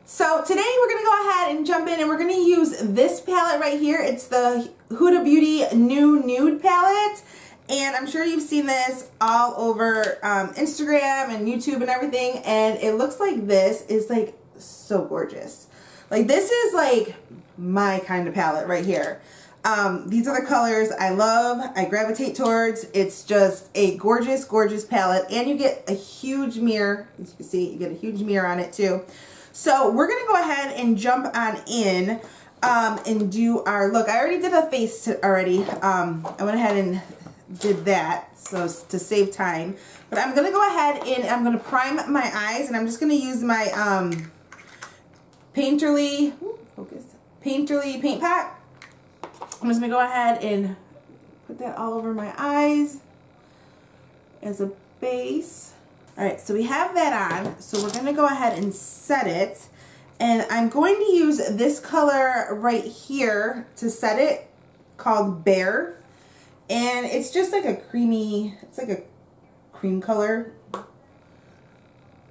So today we're going to go ahead and jump in and we're going to use this palette right here. It's the Huda Beauty new Nude palette. And I'm sure you've seen this all over Instagram and YouTube and everything. And it looks like this is like so gorgeous. Like this is like my kind of palette right here. These are the colors I love, I gravitate towards. It's just a gorgeous, gorgeous palette. And you get a huge mirror. As you can see, you get a huge mirror on it too. So we're going to go ahead and jump on in and do our look. I already did a face already. I went ahead and did that so to save time. But I'm going to go ahead and I'm going to prime my eyes. And I'm just going to use my Painterly paint pot. I'm just going to go ahead and put that all over my eyes as a base. Alright, so we have that on, so we're going to go ahead and set it, and I'm going to use this color right here to set it, called Bear, and it's just like a creamy, it's like a cream color,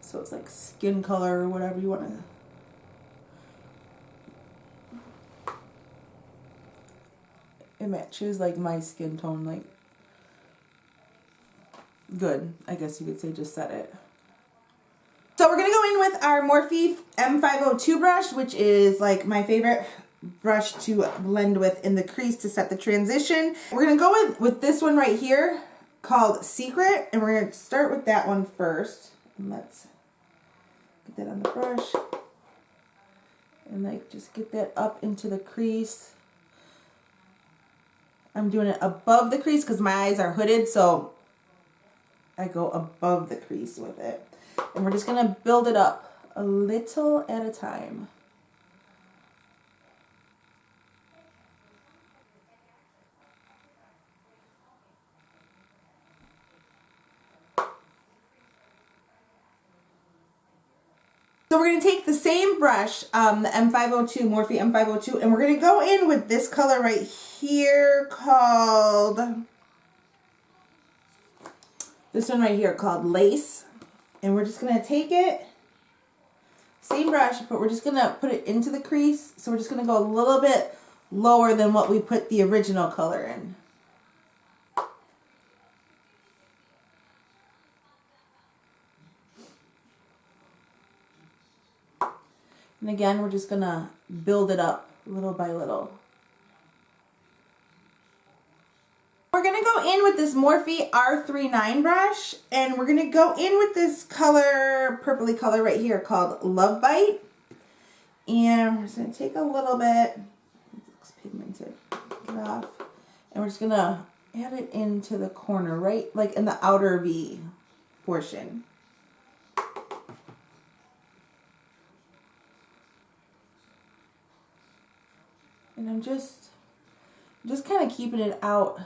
so it's like skin color or whatever you want to, it matches like my skin tone, like good, I guess you could say, just set it. So we're going to go in with our Morphe M502 brush, which is like my favorite brush to blend with in the crease to set the transition. We're going to go with this one right here called Secret, and we're going to start with that one first. And let's get that on the brush and like just get that up into the crease. I'm doing it above the crease because my eyes are hooded, so I go above the crease with it. And we're just going to build it up a little at a time. So we're going to take the same brush, the M502, Morphe M502, and we're going to go in with this color right here called, this one right here called Lace. And we're just going to take it, same brush, but we're just going to put it into the crease. So we're just going to go a little bit lower than what we put the original color in. And again, we're just going to build it up little by little. We're going to go in with this Morphe R39 brush, and we're going to go in with this color, purpley color right here called Love Bite. And we're just going to take a little bit, it looks pigmented, get it off, and we're just going to add it into the corner, right, like in the outer V portion. And I'm just kind of keeping it out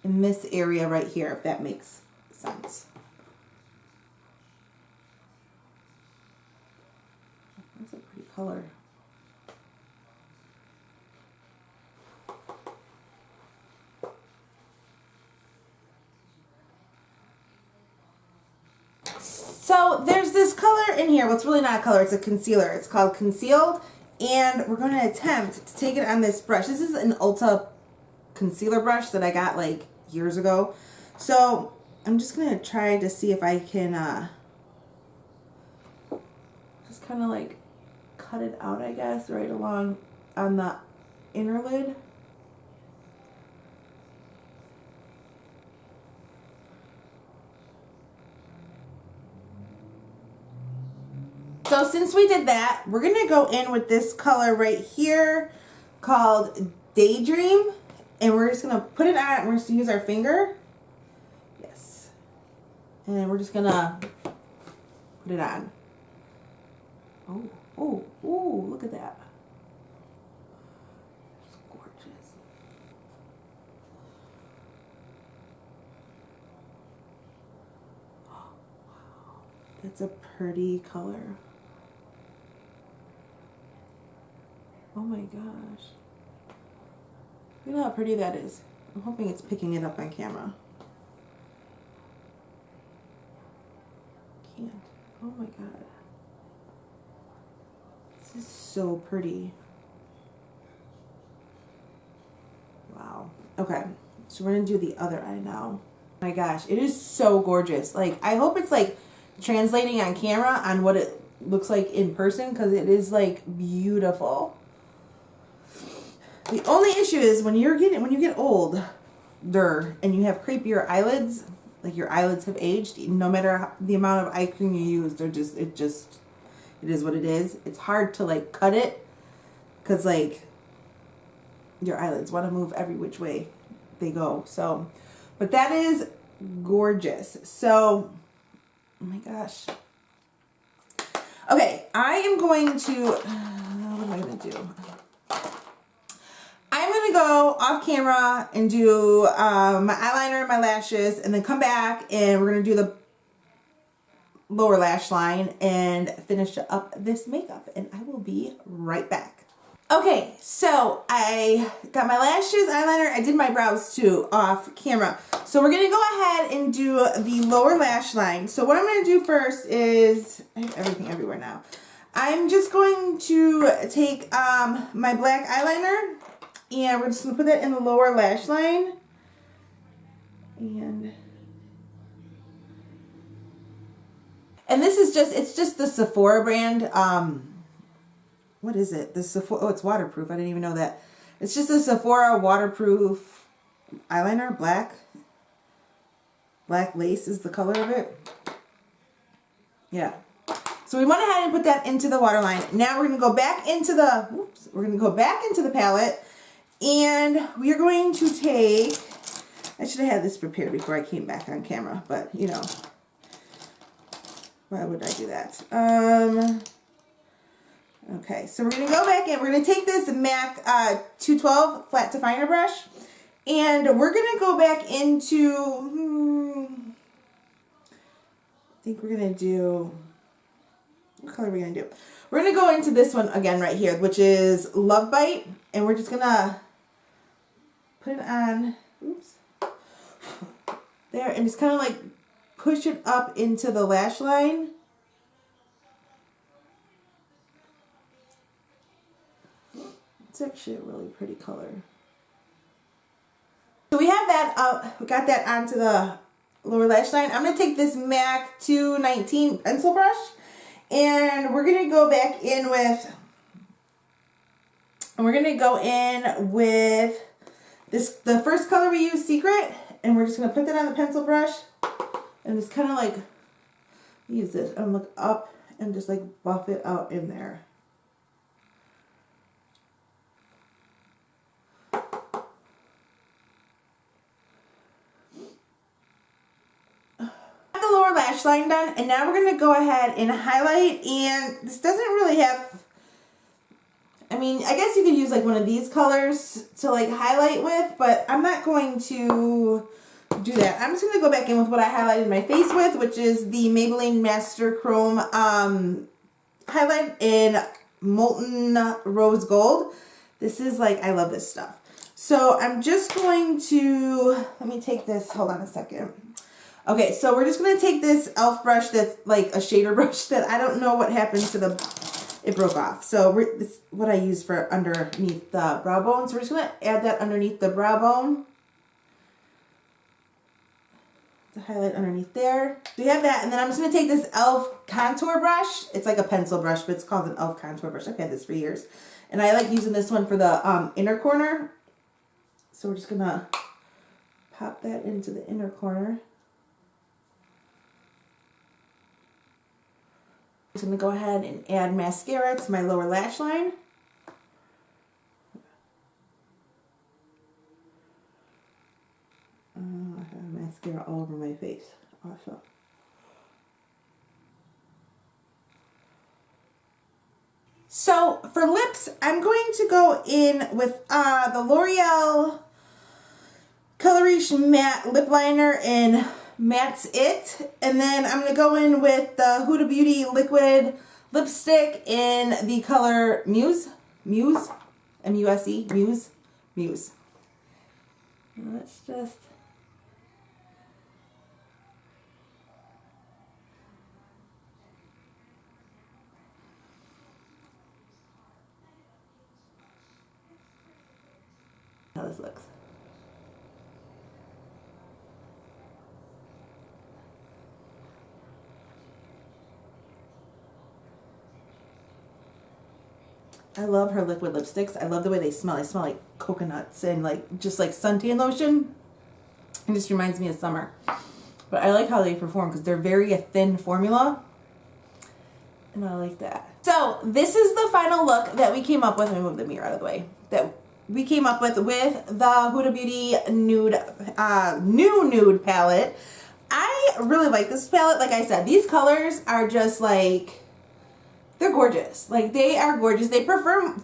in this area right here, if that makes sense. That's a pretty color. So there's this color in here. Well, it's really not a color, it's a concealer. It's called Concealed, and we're going to attempt to take it on this brush. This is an Ulta concealer brush that I got like years ago. So I'm just going to try to see if I can just kind of like cut it out, I guess, right along on the inner lid. So since we did that, we're going to go in with this color right here called Daydream. And we're just going to put it on, we're just going to use our finger. Yes. And we're just going to put it on. Oh, oh, oh, look at that. It's gorgeous. Oh, wow. That's a pretty color. Oh my gosh. Look at how pretty that is. I'm hoping it's picking it up on camera. Can't. Oh my god. This is so pretty. Wow. Okay, so we're gonna do the other eye now. Oh my gosh, it is so gorgeous. Like, I hope it's like translating on camera on what it looks like in person, because it is like beautiful. The only issue is when you get older and you have creepier eyelids, like your eyelids have aged, no matter the amount of eye cream you use, it is what it is. It's hard to like cut it, because like your eyelids want to move every which way they go. So, but that is gorgeous. So, oh my gosh. Okay, I am going to, what am I going to do? I'm going to go off camera and do my eyeliner and my lashes, and then come back and we're going to do the lower lash line and finish up this makeup, and I will be right back. Okay, so I got my lashes, eyeliner, I did my brows too off camera. So we're going to go ahead and do the lower lash line. So what I'm going to do first is, I have everything everywhere now. I'm just going to take my black eyeliner, and we're just going to put that in the lower lash line. And this is it's just the Sephora brand. What is it? The Sephora, oh, it's waterproof. I didn't even know that. It's just a Sephora waterproof eyeliner, black. Black lace is the color of it. Yeah. So we went ahead and put that into the waterline. Now we're going to go back into the palette, and we are going to take, I should have had this prepared before I came back on camera, but you know, why would I do that? Okay, so we're going to go back in. We're going to take this MAC 212 flat definer brush, and we're going to go back into, I think we're going to do, what color are we going to do? We're going to go into this one again right here, which is Love Bite, and we're just going to put it on, oops, there, and just kind of like push it up into the lash line. It's actually a really pretty color. So we have that, we got that onto the lower lash line. I'm going to take this MAC 219 pencil brush, and we're going to go back in with, this, the first color we use, Secret, and we're just going to put that on the pencil brush, and just kind of like use this and look up and just like buff it out in there. Lash line done, and now we're going to go ahead and highlight, and this doesn't really have, I mean, I guess you could use like one of these colors to like highlight with, but I'm not going to do that. I'm just going to go back in with what I highlighted my face with, which is the Maybelline Master Chrome highlight in Molten Rose Gold. This is like, I love this stuff. So I'm just going to, let me take this, hold on a second. Okay, so we're just going to take this e.l.f. brush that's like a shader brush that I don't know what happened to it broke off. So this is what I use for underneath the brow bone. So we're just going to add that underneath the brow bone. To highlight underneath there. So we have that, and then I'm just going to take this e.l.f. contour brush. It's like a pencil brush, but it's called an e.l.f. contour brush. I've had this for years. And I like using this one for the inner corner. So we're just going to pop that into the inner corner. I'm going to go ahead and add mascara to my lower lash line. I have mascara all over my face. Awesome. So for lips, I'm going to go in with the L'Oreal Coloration Matte Lip Liner in Matt's It, and then I'm going to go in with the Huda Beauty Liquid Lipstick in the color Muse, M-U-S-E, Muse. Let's just, this looks. I love her liquid lipsticks. I love the way they smell. They smell like coconuts and like just like suntan lotion. It just reminds me of summer. But I like how they perform because they're very a thin formula. And I like that. So this is the final look that we came up with. Let me move the mirror out of the way. That we came up with the Huda Beauty Nude, new Nude palette. I really like this palette. Like I said, these colors are just like, they're gorgeous. Like they are gorgeous. They perform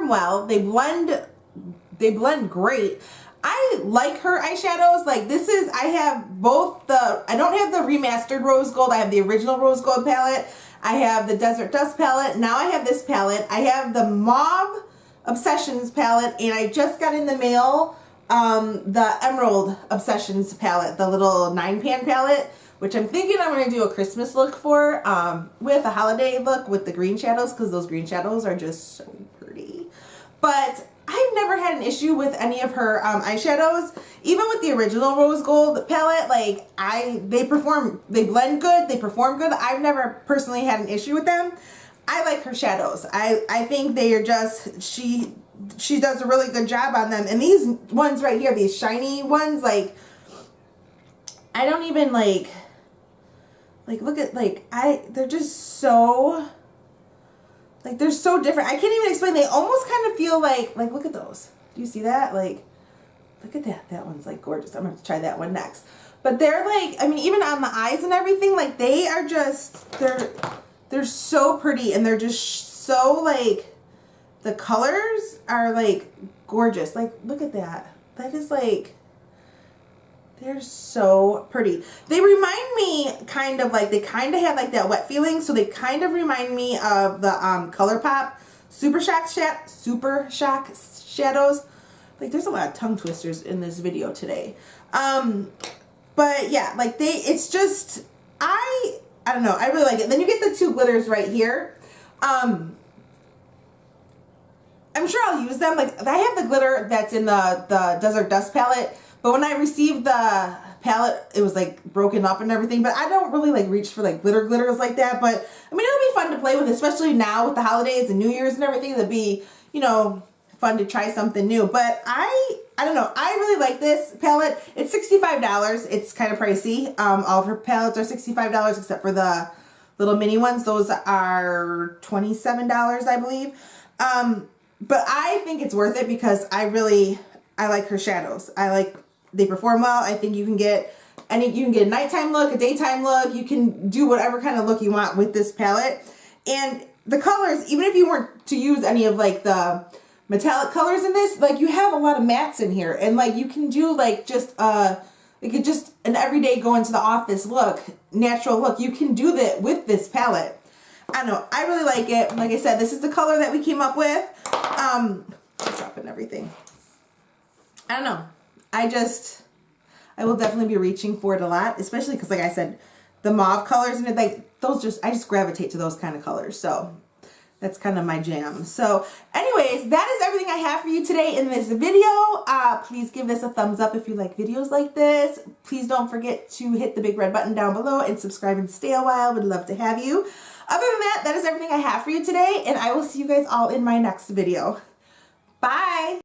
well. They blend great. I like her eyeshadows. Like this is, I have both the, I don't have the remastered rose gold. I have the original rose gold palette. I have the Desert Dust palette. Now I have this palette. I have the Mauve Obsessions palette, and I just got in the mail the Emerald Obsessions palette, the little 9-pan palette, which I'm thinking I'm going to do a Christmas look for, with a holiday look with the green shadows, because those green shadows are just so pretty. But I've never had an issue with any of her eyeshadows. Even with the original rose gold palette, like they blend good, they perform good. I've never personally had an issue with them. I like her shadows. I think they are just, she does a really good job on them. And these ones right here, these shiny ones, like, I don't even like look at, they're just so, like, they're so different. I can't even explain. They almost kind of feel like, look at those. Do you see that? Like, look at that. That one's, like, gorgeous. I'm going to try that one next. But they're, like, I mean, even on the eyes and everything, like, they are just, they're so pretty. And they're just so, like, the colors are, like, gorgeous. Like, look at that. That is, like, they're so pretty. They remind me kind of like, they kind of have like that wet feeling. So they kind of remind me of the ColourPop Super Shock shadows. Like there's a lot of tongue twisters in this video today. But yeah, like it's just, I don't know. I really like it. Then you get the two glitters right here. I'm sure I'll use them. Like I have the glitter that's in the Desert Dust palette. But when I received the palette, it was like broken up and everything. But I don't really like reach for like glitters like that. But I mean, it'll be fun to play with, especially now with the holidays and New Year's and everything. It'll be, you know, fun to try something new. But I don't know. I really like this palette. It's $65. It's kind of pricey. All of her palettes are $65 except for the little mini ones. Those are $27, I believe. But I think it's worth it because I like her shadows. They perform well. I think you can get a nighttime look, a daytime look. You can do whatever kind of look you want with this palette. And the colors, even if you weren't to use any of like the metallic colors in this, like you have a lot of mattes in here. And like you can do like just an everyday go into the office look, natural look. You can do that with this palette. I don't know. I really like it. Like I said, this is the color that we came up with. Dropping everything. I don't know. I will definitely be reaching for it a lot, especially because, like I said, the mauve colors and I just gravitate to those kind of colors. So that's kind of my jam. So anyways, that is everything I have for you today in this video. Please give this a thumbs up if you like videos like this. Please don't forget to hit the big red button down below and subscribe and stay a while. Would love to have you. Other than that, that is everything I have for you today, and I will see you guys all in my next video. Bye!